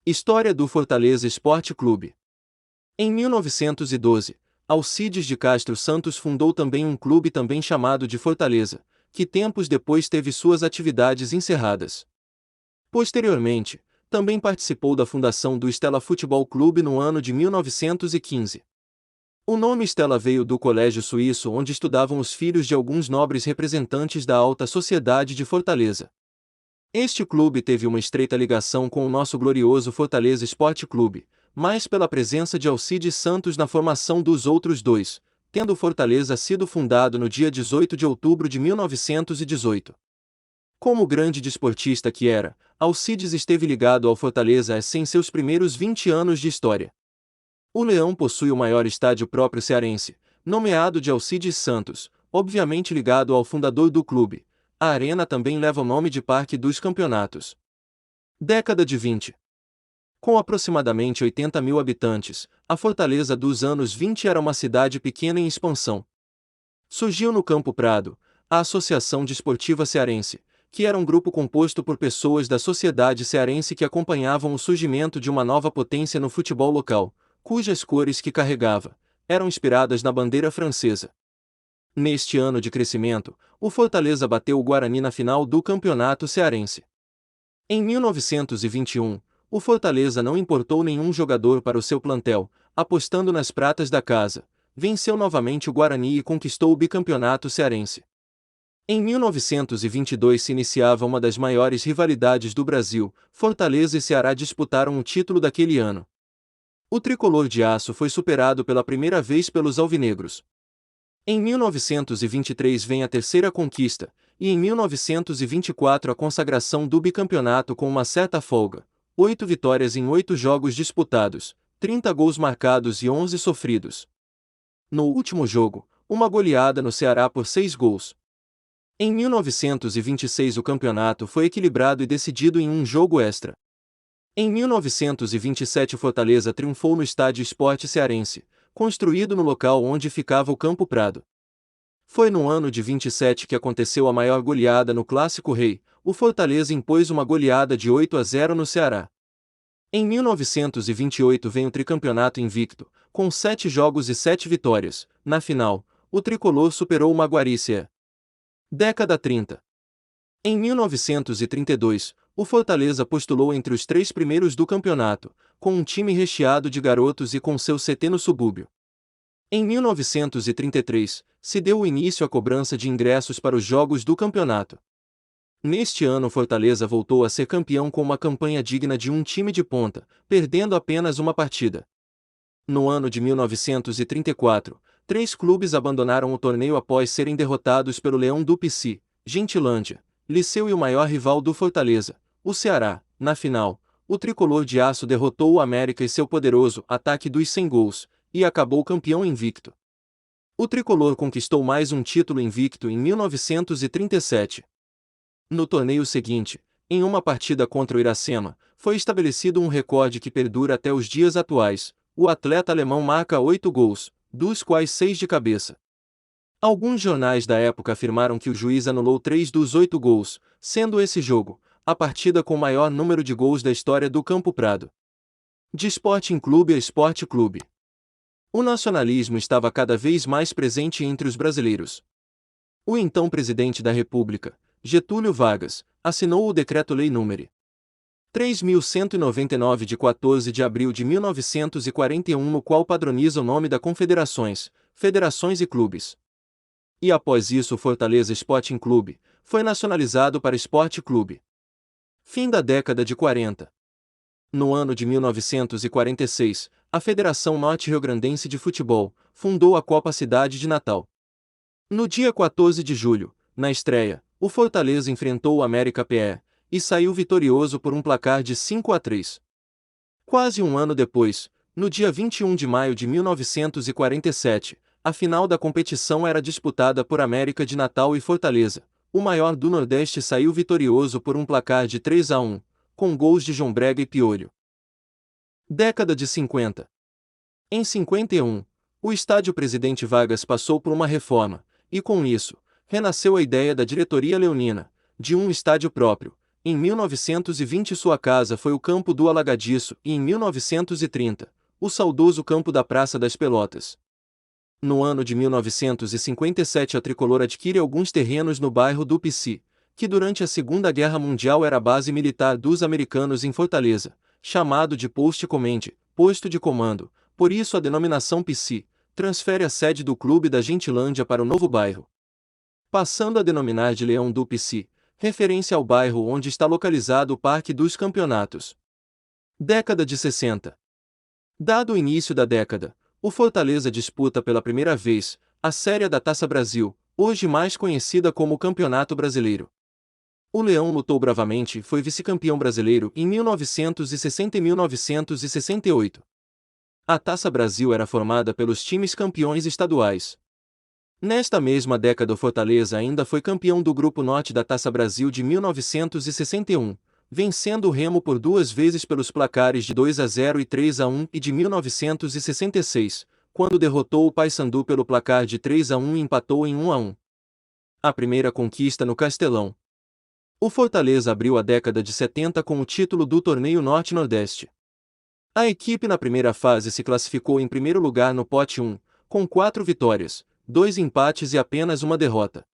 História do Fortaleza Esporte Clube. Em 1912, Alcides de Castro Santos fundou também um clube também chamado de Fortaleza, que tempos depois teve suas atividades encerradas. Posteriormente, também participou da fundação do Stella Futebol Clube no ano de 1915. O nome Stella veio do colégio suíço onde estudavam os filhos de alguns nobres representantes da alta sociedade de Fortaleza. Este clube teve uma estreita ligação com o nosso glorioso Fortaleza Esporte Clube, mais pela presença de Alcides Santos na formação dos outros dois, tendo o Fortaleza sido fundado no dia 18 de outubro de 1918. Como grande desportista que era, Alcides esteve ligado ao Fortaleza em seus primeiros 20 anos de história. O Leão possui o maior estádio próprio cearense, nomeado de Alcides Santos, obviamente ligado ao fundador do clube. A arena também leva o nome de Parque dos Campeonatos. Década de 20. Com aproximadamente 80 mil habitantes, a Fortaleza dos anos 20 era uma cidade pequena em expansão. Surgiu no Campo Prado, a Associação Desportiva Cearense, que era um grupo composto por pessoas da sociedade cearense que acompanhavam o surgimento de uma nova potência no futebol local, cujas cores que carregava eram inspiradas na bandeira francesa. Neste ano de crescimento, o Fortaleza bateu o Guarani na final do Campeonato Cearense. Em 1921, o Fortaleza não importou nenhum jogador para o seu plantel, apostando nas pratas da casa, venceu novamente o Guarani e conquistou o bicampeonato cearense. Em 1922 se iniciava uma das maiores rivalidades do Brasil, Fortaleza e Ceará disputaram o título daquele ano. O tricolor de aço foi superado pela primeira vez pelos alvinegros. Em 1923 vem a terceira conquista, e em 1924 a consagração do bicampeonato com uma certa folga, 8 vitórias em 8 jogos disputados, 30 gols marcados e 11 sofridos. No último jogo, uma goleada no Ceará por 6 gols. Em 1926 o campeonato foi equilibrado e decidido em um jogo extra. Em 1927 o Fortaleza triunfou no Estádio Esporte Cearense, construído no local onde ficava o Campo Prado. Foi no ano de 27 que aconteceu a maior goleada no Clássico Rei, o Fortaleza impôs uma goleada de 8-0 no Ceará. Em 1928 vem o tricampeonato invicto, com 7 jogos e 7 vitórias. Na final, o tricolor superou o Maguari CE. Década 30. Em 1932, o Fortaleza postulou entre os 3 primeiros do campeonato, com um time recheado de garotos e com seu CT no subúrbio. Em 1933, se deu o início à cobrança de ingressos para os jogos do campeonato. Neste ano o Fortaleza voltou a ser campeão com uma campanha digna de um time de ponta, perdendo apenas uma partida. No ano de 1934, 3 clubes abandonaram o torneio após serem derrotados pelo Leão do Pici, Gentilândia, Liceu e o maior rival do Fortaleza, o Ceará. Na final, o tricolor de aço derrotou o América e seu poderoso ataque dos 100 gols, e acabou campeão invicto. O tricolor conquistou mais um título invicto em 1937. No torneio seguinte, em uma partida contra o Iracema, foi estabelecido um recorde que perdura até os dias atuais. O atleta alemão marca 8 gols, dos quais 6 de cabeça. Alguns jornais da época afirmaram que o juiz anulou 3 dos 8 gols, sendo esse jogo a partida com o maior número de gols da história do Campo Prado. De Sporting Clube a Esporte Clube. O nacionalismo estava cada vez mais presente entre os brasileiros. O então presidente da República, Getúlio Vargas, assinou o Decreto-Lei nº 3.199 de 14 de abril de 1941, no qual padroniza o nome das confederações, federações e clubes. E após isso o Fortaleza Sporting Clube foi nacionalizado para Esporte Clube. Fim da década de 40. No ano de 1946, a Federação Norte-Riograndense de Futebol fundou a Copa Cidade de Natal. No dia 14 de julho, na estreia, o Fortaleza enfrentou o América PE e saiu vitorioso por um placar de 5-3. Quase um ano depois, no dia 21 de maio de 1947, a final da competição era disputada por América de Natal e Fortaleza. O maior do Nordeste saiu vitorioso por um placar de 3-1, com gols de João Brega e Piolho. Década de 50. Em 51, o estádio Presidente Vargas passou por uma reforma, e com isso, renasceu a ideia da diretoria leonina, de um estádio próprio, Em 1920 sua casa foi o campo do Alagadiço e em 1930, o saudoso campo da Praça das Pelotas. No ano de 1957 a tricolor adquire alguns terrenos no bairro do Pici, que durante a Segunda Guerra Mundial era a base militar dos americanos em Fortaleza, chamado de Post Command, posto de comando, por isso a denominação Pici, transfere a sede do clube da Gentilândia para o novo bairro, passando a denominar de Leão do Pici, referência ao bairro onde está localizado o Parque dos Campeonatos. Década de 60. Dado o início da década, o Fortaleza disputa pela primeira vez a Série da Taça Brasil, hoje mais conhecida como Campeonato Brasileiro. O Leão lutou bravamente e foi vice-campeão brasileiro em 1960 e 1968. A Taça Brasil era formada pelos times campeões estaduais. Nesta mesma década o Fortaleza ainda foi campeão do Grupo Norte da Taça Brasil de 1961, vencendo o Remo por 2 vezes pelos placares de 2-0 e 3-1 e de 1966, quando derrotou o Paysandu pelo placar de 3-1 e empatou em 1-1. A primeira conquista no Castelão. O Fortaleza abriu a década de 70 com o título do Torneio Norte-Nordeste. A equipe na primeira fase se classificou em primeiro lugar no pote 1, com 4 vitórias, 2 empates e apenas uma derrota.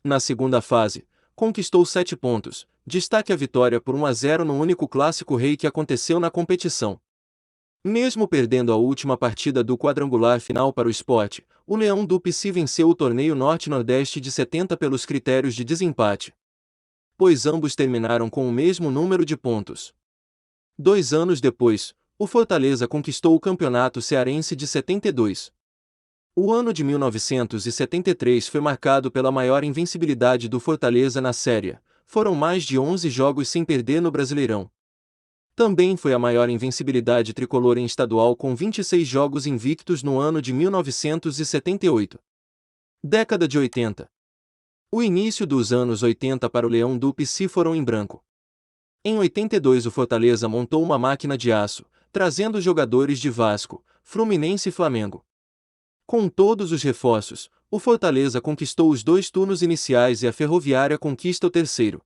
Na segunda fase, conquistou 7 pontos, destaque a vitória por 1-0 no único clássico rei que aconteceu na competição. Mesmo perdendo a última partida do quadrangular final para o Sport, o Leão do Pici venceu o torneio Norte-Nordeste de 70 pelos critérios de desempate, pois ambos terminaram com o mesmo número de pontos. 2 anos depois, o Fortaleza conquistou o Campeonato Cearense de 72. O ano de 1973 foi marcado pela maior invencibilidade do Fortaleza na Série A, foram mais de 11 jogos sem perder no Brasileirão. Também foi a maior invencibilidade tricolor em estadual com 26 jogos invictos no ano de 1978. Década de 80. O início dos anos 80 para o Leão do Pici foram em branco. Em 82 o Fortaleza montou uma máquina de aço, trazendo jogadores de Vasco, Fluminense e Flamengo. Com todos os reforços, o Fortaleza conquistou os 2 turnos iniciais e a Ferroviária conquista o terceiro.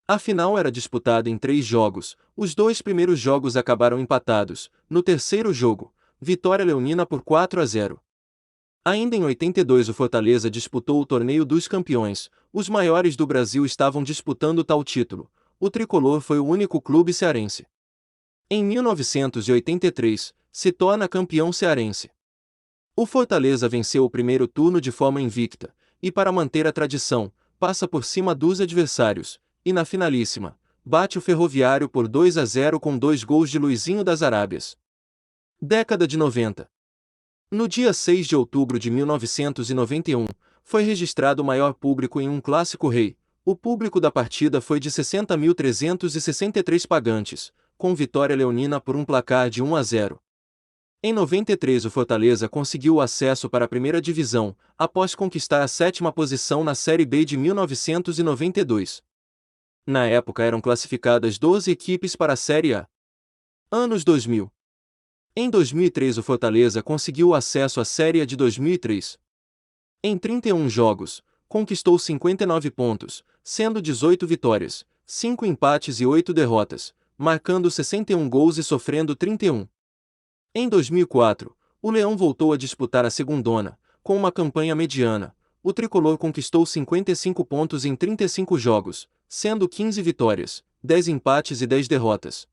A final era disputada em 3 jogos, os 2 primeiros jogos acabaram empatados, no terceiro jogo, vitória leonina por 4-0. Ainda em 82 o Fortaleza disputou o Torneio dos Campeões, os maiores do Brasil estavam disputando tal título, o tricolor foi o único clube cearense. Em 1983, se torna campeão cearense. O Fortaleza venceu o primeiro turno de forma invicta, e para manter a tradição, passa por cima dos adversários, e na finalíssima, bate o Ferroviário por 2-0 com 2 gols de Luizinho das Arábias. Década de 90. No dia 6 de outubro de 1991, foi registrado o maior público em um clássico rei. O público da partida foi de 60.363 pagantes, com vitória leonina por um placar de 1-0. Em 93 o Fortaleza conseguiu o acesso para a primeira divisão, após conquistar a 7ª posição na Série B de 1992. Na época eram classificadas 12 equipes para a Série A. Anos 2000. Em 2003 o Fortaleza conseguiu o acesso à Série A de 2003. Em 31 jogos, conquistou 59 pontos, sendo 18 vitórias, 5 empates e 8 derrotas, marcando 61 gols e sofrendo 31. Em 2004, o Leão voltou a disputar a segundona, com uma campanha mediana. O tricolor conquistou 55 pontos em 35 jogos, sendo 15 vitórias, 10 empates e 10 derrotas.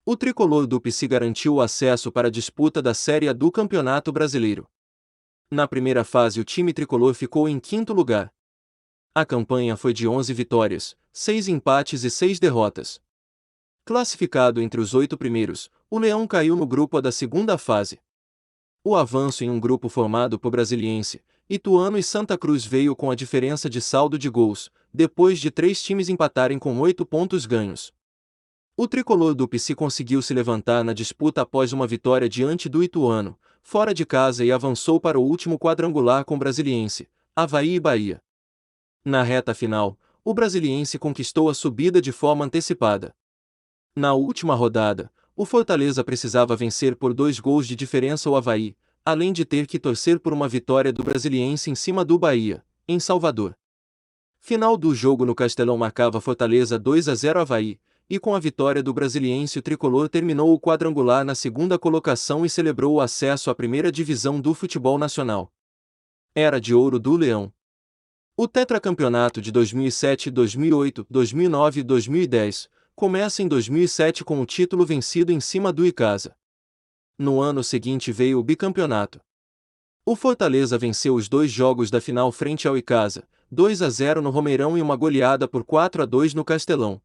O tricolor do Pici garantiu o acesso para a disputa da Série A do Campeonato Brasileiro. Na primeira fase o time tricolor ficou em 5º lugar. A campanha foi de 11 vitórias, 6 empates e 6 derrotas. Classificado entre os 8 primeiros, o Leão caiu no grupo A da segunda fase. O avanço em um grupo formado por Brasiliense, Ituano e Santa Cruz veio com a diferença de saldo de gols, depois de 3 times empatarem com 8 pontos ganhos. O tricolor do Pici conseguiu se levantar na disputa após uma vitória diante do Ituano, fora de casa e avançou para o último quadrangular com Brasiliense, Avaí e Bahia. Na reta final, o Brasiliense conquistou a subida de forma antecipada. Na última rodada, o Fortaleza precisava vencer por 2 gols de diferença o Avaí, além de ter que torcer por uma vitória do Brasiliense em cima do Bahia, em Salvador. Final do jogo no Castelão marcava Fortaleza 2-0 Avaí, e com a vitória do Brasiliense o tricolor terminou o quadrangular na segunda colocação e celebrou o acesso à primeira divisão do futebol nacional. Era de ouro do Leão. O tetracampeonato de 2007, 2008, 2009 e 2010 começa em 2007 com o título vencido em cima do Icasa. No ano seguinte veio o bicampeonato. O Fortaleza venceu os 2 jogos da final frente ao Icasa, 2-0 no Romeirão e uma goleada por 4-2 no Castelão.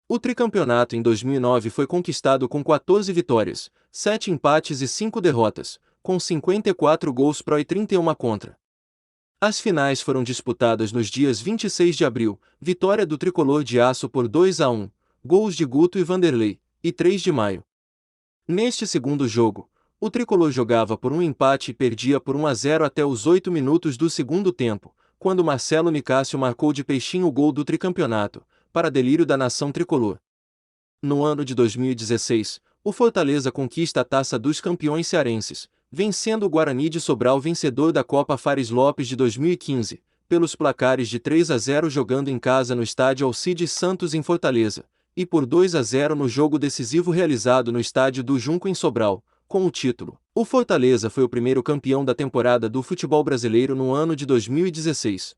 O tricampeonato em 2009 foi conquistado com 14 vitórias, 7 empates e 5 derrotas, com 54 gols pró e 31 contra. As finais foram disputadas nos dias 26 de abril, vitória do Tricolor de Aço por 2-1, gols de Guto e Vanderlei, e 3 de maio. Neste segundo jogo, o Tricolor jogava por um empate e perdia por 1-0 até os 8 minutos do segundo tempo, quando Marcelo Nicásio marcou de peixinho o gol do tricampeonato, para delírio da nação tricolor. No ano de 2016, o Fortaleza conquista a Taça dos Campeões Cearenses, vencendo o Guarani de Sobral, vencedor da Copa Fares Lopes de 2015, pelos placares de 3-0 jogando em casa no estádio Alcides Santos em Fortaleza, e por 2-0 no jogo decisivo realizado no estádio do Junco em Sobral. Com o título, o Fortaleza foi o primeiro campeão da temporada do futebol brasileiro no ano de 2016.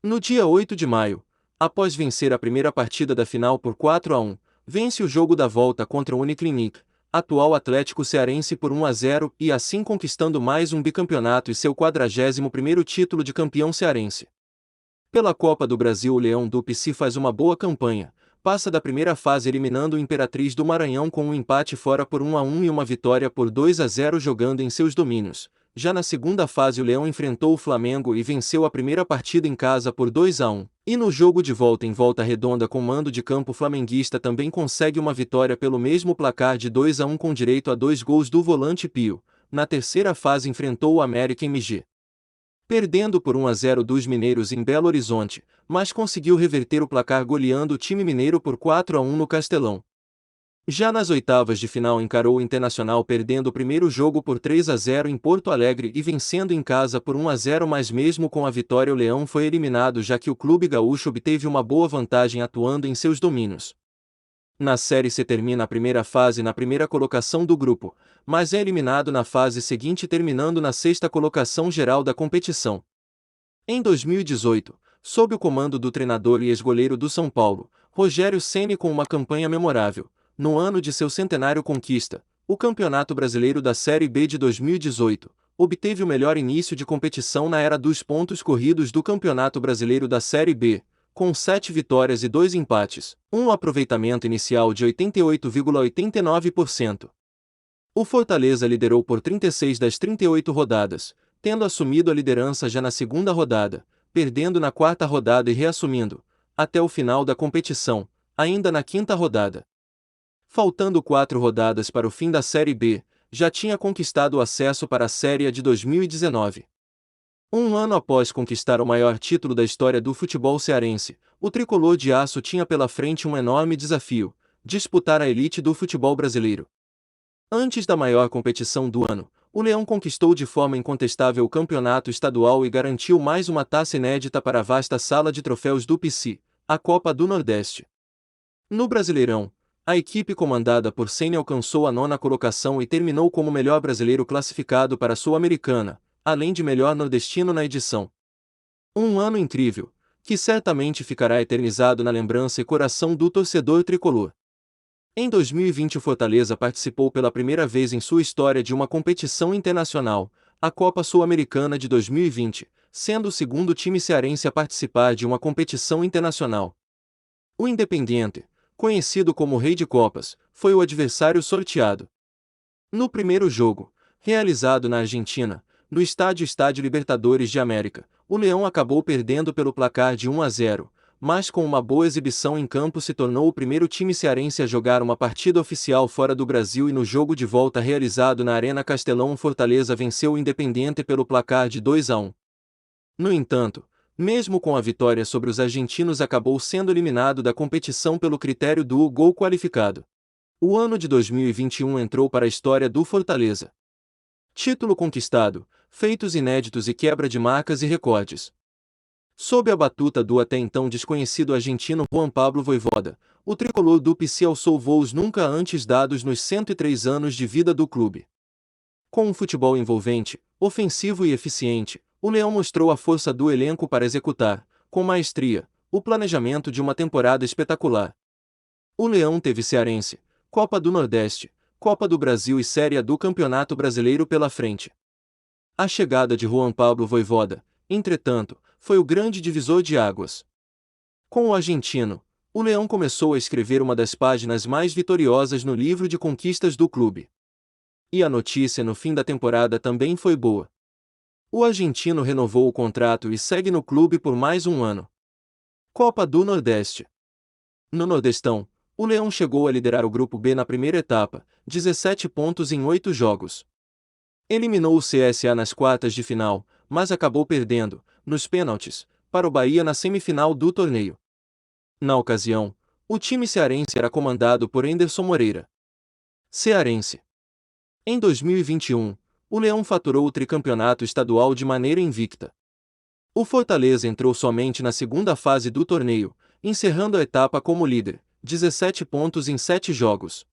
No dia 8 de maio, após vencer a primeira partida da final por 4-1, vence o jogo da volta contra o Uniclinic, atual Atlético Cearense, por 1-0 e assim conquistando mais um bicampeonato e seu 41º título de campeão cearense. Pela Copa do Brasil, o Leão do Pici faz uma boa campanha, passa da primeira fase eliminando o Imperatriz do Maranhão com um empate fora por 1-1 e uma vitória por 2-0 jogando em seus domínios. Já na segunda fase o Leão enfrentou o Flamengo e venceu a primeira partida em casa por 2-1, e no jogo de volta em Volta Redonda com mando de campo flamenguista também consegue uma vitória pelo mesmo placar de 2-1 com direito a 2 gols do volante Pio. Na terceira fase enfrentou o América em MG, perdendo por 1-0 dos mineiros em Belo Horizonte, mas conseguiu reverter o placar goleando o time mineiro por 4-1 no Castelão. Já nas oitavas de final encarou o Internacional perdendo o primeiro jogo por 3-0 em Porto Alegre e vencendo em casa por 1-0, mas mesmo com a vitória o Leão foi eliminado já que o clube gaúcho obteve uma boa vantagem atuando em seus domínios. Na Série C termina a primeira fase na primeira colocação do grupo, mas é eliminado na fase seguinte terminando na sexta colocação geral da competição. Em 2018, sob o comando do treinador e ex-goleiro do São Paulo, Rogério Ceni, com uma campanha memorável, no ano de seu centenário conquista, o Campeonato Brasileiro da Série B de 2018, obteve o melhor início de competição na era dos pontos corridos do Campeonato Brasileiro da Série B, com 7 vitórias e 2 empates, um aproveitamento inicial de 88,89%. O Fortaleza liderou por 36 das 38 rodadas, tendo assumido a liderança já na segunda rodada, perdendo na quarta rodada e reassumindo, até o final da competição, ainda na quinta rodada. Faltando 4 rodadas para o fim da Série B, já tinha conquistado o acesso para a Série A de 2019. Um ano após conquistar o maior título da história do futebol cearense, o Tricolor de Aço tinha pela frente um enorme desafio: disputar a elite do futebol brasileiro. Antes da maior competição do ano, o Leão conquistou de forma incontestável o campeonato estadual e garantiu mais uma taça inédita para a vasta sala de troféus do Pici, a Copa do Nordeste. No Brasileirão, a equipe comandada por Ceni alcançou a 9ª colocação e terminou como o melhor brasileiro classificado para a Sul-Americana, além de melhor nordestino na edição. Um ano incrível, que certamente ficará eternizado na lembrança e coração do torcedor tricolor. Em 2020 o Fortaleza participou pela primeira vez em sua história de uma competição internacional, a Copa Sul-Americana de 2020, sendo o segundo time cearense a participar de uma competição internacional. O Independiente, conhecido como Rei de Copas, foi o adversário sorteado. No primeiro jogo, realizado na Argentina, no Estádio Libertadores de América, o Leão acabou perdendo pelo placar de 1-0, mas com uma boa exibição em campo se tornou o primeiro time cearense a jogar uma partida oficial fora do Brasil e no jogo de volta realizado na Arena Castelão o Fortaleza venceu o Independiente pelo placar de 2-1. No entanto, mesmo com a vitória sobre os argentinos acabou sendo eliminado da competição pelo critério do gol qualificado. O ano de 2021 entrou para a história do Fortaleza. Título conquistado, feitos inéditos e quebra de marcas e recordes. Sob a batuta do até então desconhecido argentino Juan Pablo Vojvoda, o tricolor do PC alçou voos nunca antes dados nos 103 anos de vida do clube. Com um futebol envolvente, ofensivo e eficiente, o Leão mostrou a força do elenco para executar, com maestria, o planejamento de uma temporada espetacular. O Leão teve Cearense, Copa do Nordeste, Copa do Brasil e Série A do Campeonato Brasileiro pela frente. A chegada de Juan Pablo Vojvoda, entretanto, foi o grande divisor de águas. Com o argentino, o Leão começou a escrever uma das páginas mais vitoriosas no livro de conquistas do clube. E a notícia no fim da temporada também foi boa. O argentino renovou o contrato e segue no clube por mais um ano. Copa do Nordeste. No Nordestão, o Leão chegou a liderar o Grupo B na primeira etapa, 17 pontos em 8 jogos. Eliminou o CSA nas quartas de final, mas acabou perdendo, nos pênaltis, para o Bahia na semifinal do torneio. Na ocasião, o time cearense era comandado por Henderson Moreira. Cearense. Em 2021, o Leão faturou o tricampeonato estadual de maneira invicta. O Fortaleza entrou somente na segunda fase do torneio, encerrando a etapa como líder, 17 pontos em 7 jogos.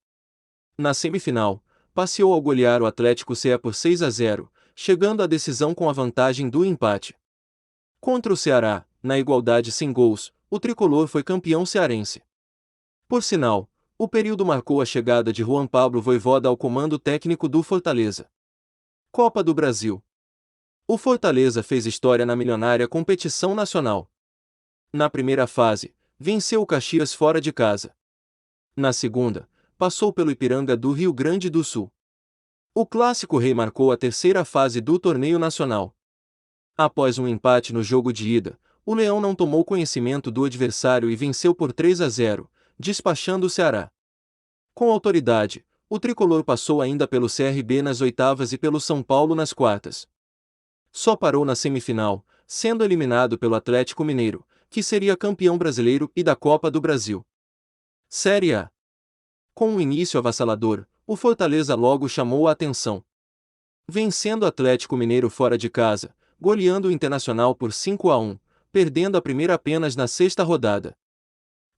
Na semifinal, passeou ao golear o Atlético Ceará por 6-0, chegando à decisão com a vantagem do empate. Contra o Ceará, na igualdade sem gols, o tricolor foi campeão cearense. Por sinal, o período marcou a chegada de Juan Pablo Vojvoda ao comando técnico do Fortaleza. Copa do Brasil. O Fortaleza fez história na milionária competição nacional. Na primeira fase, venceu o Caxias fora de casa. Na segunda, passou pelo Ipiranga do Rio Grande do Sul. O Clássico Rei marcou a terceira fase do torneio nacional. Após um empate no jogo de ida, o Leão não tomou conhecimento do adversário e venceu por 3-0, despachando o Ceará. Com autoridade, o tricolor passou ainda pelo CRB nas oitavas e pelo São Paulo nas quartas. Só parou na semifinal, sendo eliminado pelo Atlético Mineiro, que seria campeão brasileiro e da Copa do Brasil. Série A. Com um início avassalador, o Fortaleza logo chamou a atenção. Vencendo o Atlético Mineiro fora de casa, goleando o Internacional por 5-1, perdendo a primeira apenas na sexta rodada.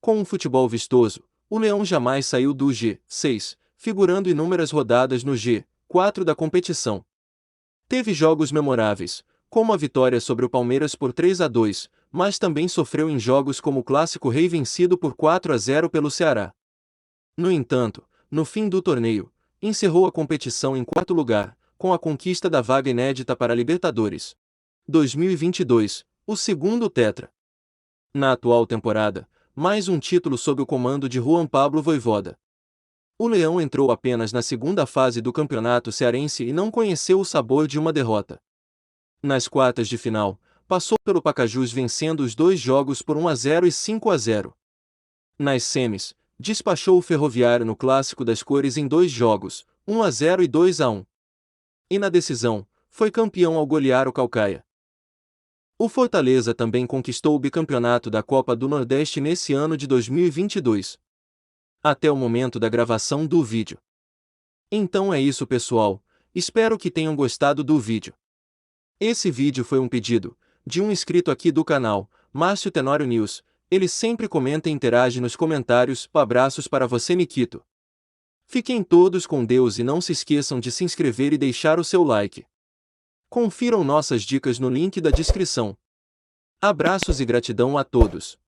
Com um futebol vistoso, o Leão jamais saiu do G6, figurando inúmeras rodadas no G4 da competição. Teve jogos memoráveis, como a vitória sobre o Palmeiras por 3-2, mas também sofreu em jogos como o Clássico Rei vencido por 4-0 pelo Ceará. No entanto, no fim do torneio, encerrou a competição em quarto lugar, com a conquista da vaga inédita para a Libertadores 2022, o segundo tetra. Na atual temporada, mais um título sob o comando de Juan Pablo Vojvoda. O Leão entrou apenas na segunda fase do campeonato cearense e não conheceu o sabor de uma derrota. Nas quartas de final, passou pelo Pacajus vencendo os 2 jogos por 1-0 e 5-0. Nas semis, despachou o Ferroviário no Clássico das Cores em 2 jogos, 1-0 e 2-1. E na decisão, foi campeão ao golear o Caucaia. O Fortaleza também conquistou o bicampeonato da Copa do Nordeste nesse ano de 2022. Até o momento da gravação do vídeo. Então é isso, pessoal, espero que tenham gostado do vídeo. Esse vídeo foi um pedido de um inscrito aqui do canal, Márcio Tenório News. Ele sempre comenta e interage nos comentários. Abraços para você, Nikito. Fiquem todos com Deus e não se esqueçam de se inscrever e deixar o seu like. Confiram nossas dicas no link da descrição. Abraços e gratidão a todos.